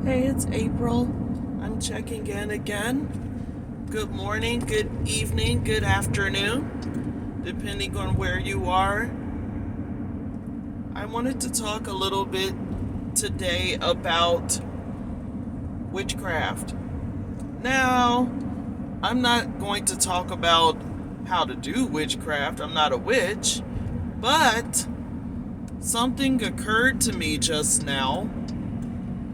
Hey, it's April. I'm checking in again. Good morning, good evening, good afternoon, depending on where you are. I wanted to talk a little bit today about witchcraft. Now, I'm not going to talk about how to do witchcraft, I'm not a witch, but something occurred to me just now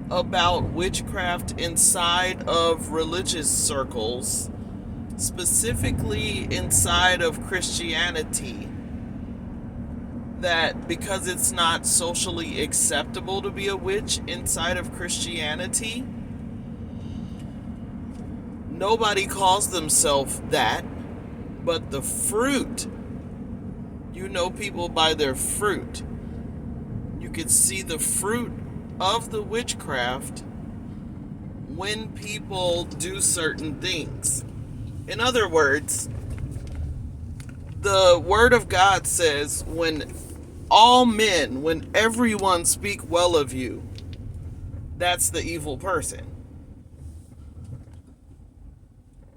about witchcraft inside of religious circles, specifically inside of Christianity, that because it's not socially acceptable to be a witch inside of Christianity, nobody calls themselves that, but the fruit, you know people by their fruit. You can see the fruit of the witchcraft when people do certain things. In other words, the word of God says, when everyone speak well of you, that's the evil person.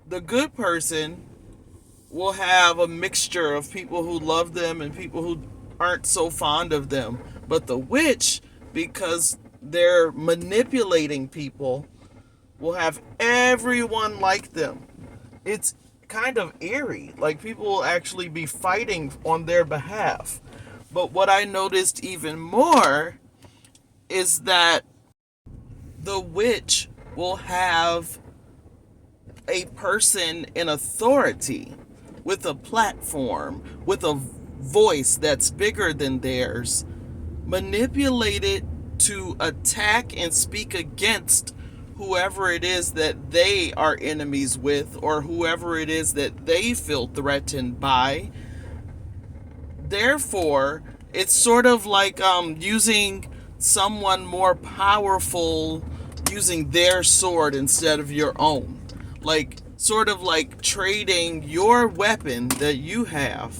The good person will have a mixture of people who love them and people who aren't so fond of them. But the witch, because they're manipulating people, will have everyone like them. It's kind of eerie. Like, people will actually be fighting on their behalf. But what I noticed even more is that the witch will have a person in authority with a platform, with a voice that's bigger than theirs, manipulate it to attack and speak against whoever it is that they are enemies with, or whoever it is that they feel threatened by. Therefore, it's sort of like using someone more powerful, using their sword instead of your own. Like, sort of like trading your weapon that you have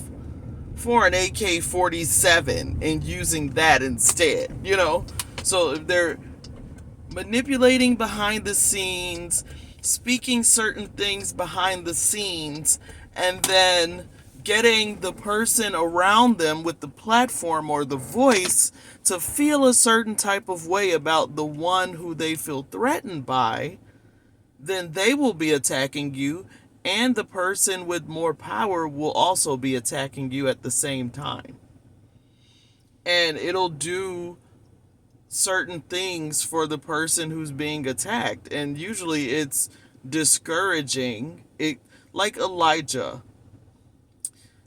for an AK 47 and using that instead, you know? So they're manipulating behind the scenes, speaking certain things behind the scenes, and then getting the person around them with the platform or the voice to feel a certain type of way about the one who they feel threatened by. Then they will be attacking you, and the person with more power will also be attacking you at the same time. And it'll do certain things for the person who's being attacked, and usually it's discouraging. It like Elijah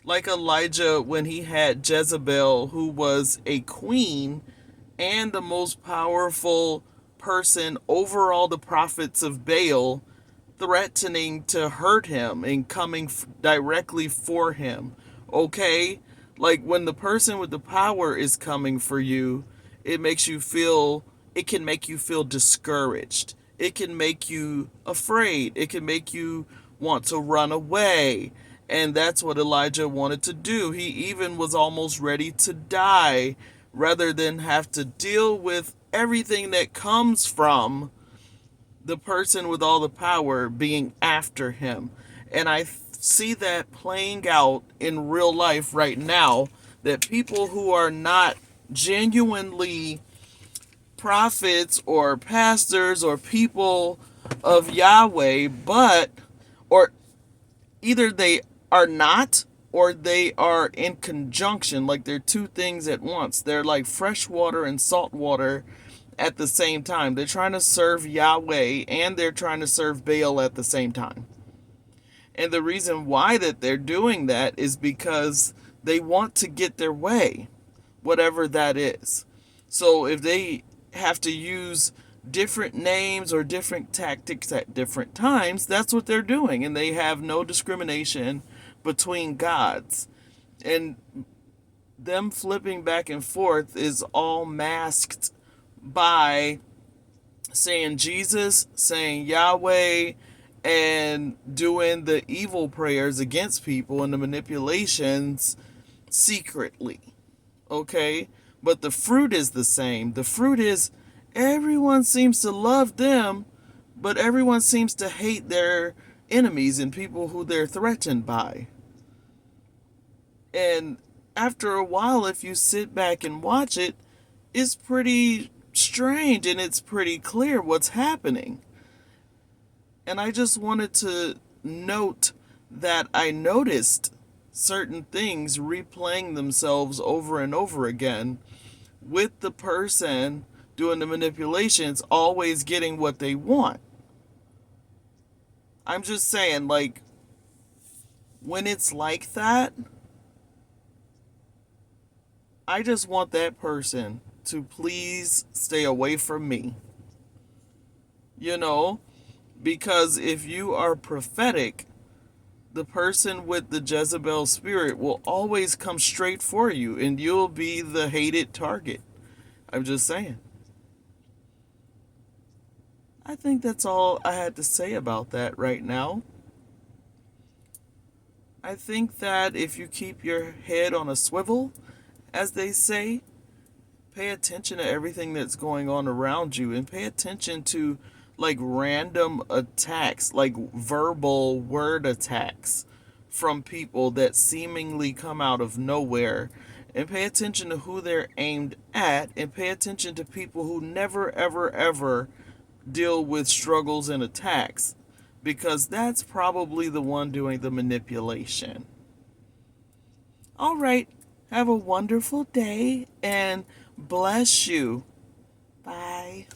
when he had Jezebel, who was a queen and the most powerful person over all the prophets of Baal, threatening to hurt him and coming directly for him. Okay? Like, when the person with the power is coming for you, it can make you feel discouraged. It can make you afraid. It can make you want to run away. And that's what Elijah wanted to do. He even was almost ready to die rather than have to deal with everything that comes from the person with all the power being after him. And I see that playing out in real life right now, that people who are not genuinely prophets or pastors or people of Yahweh, or either they are not, or they are in conjunction, like they're two things at once. They're like fresh water and salt water at the same time. They're trying to serve Yahweh and they're trying to serve Baal at the same time. And the reason why that they're doing that is because they want to get their way, whatever that is. So if they have to use different names or different tactics at different times, that's what they're doing. And they have no discrimination between gods. And them flipping back and forth is all masked by saying Jesus, saying Yahweh, and doing the evil prayers against people and the manipulations secretly. Okay? But the fruit is the same. The fruit is Everyone seems to love them, but everyone seems to hate their enemies and people who they're threatened by. And after a while, if you sit back and watch it, it's pretty strange and it's pretty clear what's happening. And I just wanted to note that I noticed certain things replaying themselves over and over again, with the person doing the manipulations always getting what they want. I'm just saying, like, when it's like that, I just want that person to please stay away from me. You know? Because if you are prophetic, the person with the Jezebel spirit will always come straight for you and you'll be the hated target. I'm just saying. I think that's all I had to say about that right now. I think that if you keep your head on a swivel, as they say, pay attention to everything that's going on around you and pay attention to like random attacks, like verbal word attacks from people that seemingly come out of nowhere, and pay attention to who they're aimed at, and pay attention to people who never ever ever deal with struggles and attacks, because that's probably the one doing the manipulation. All right, have a wonderful day and bless you. Bye.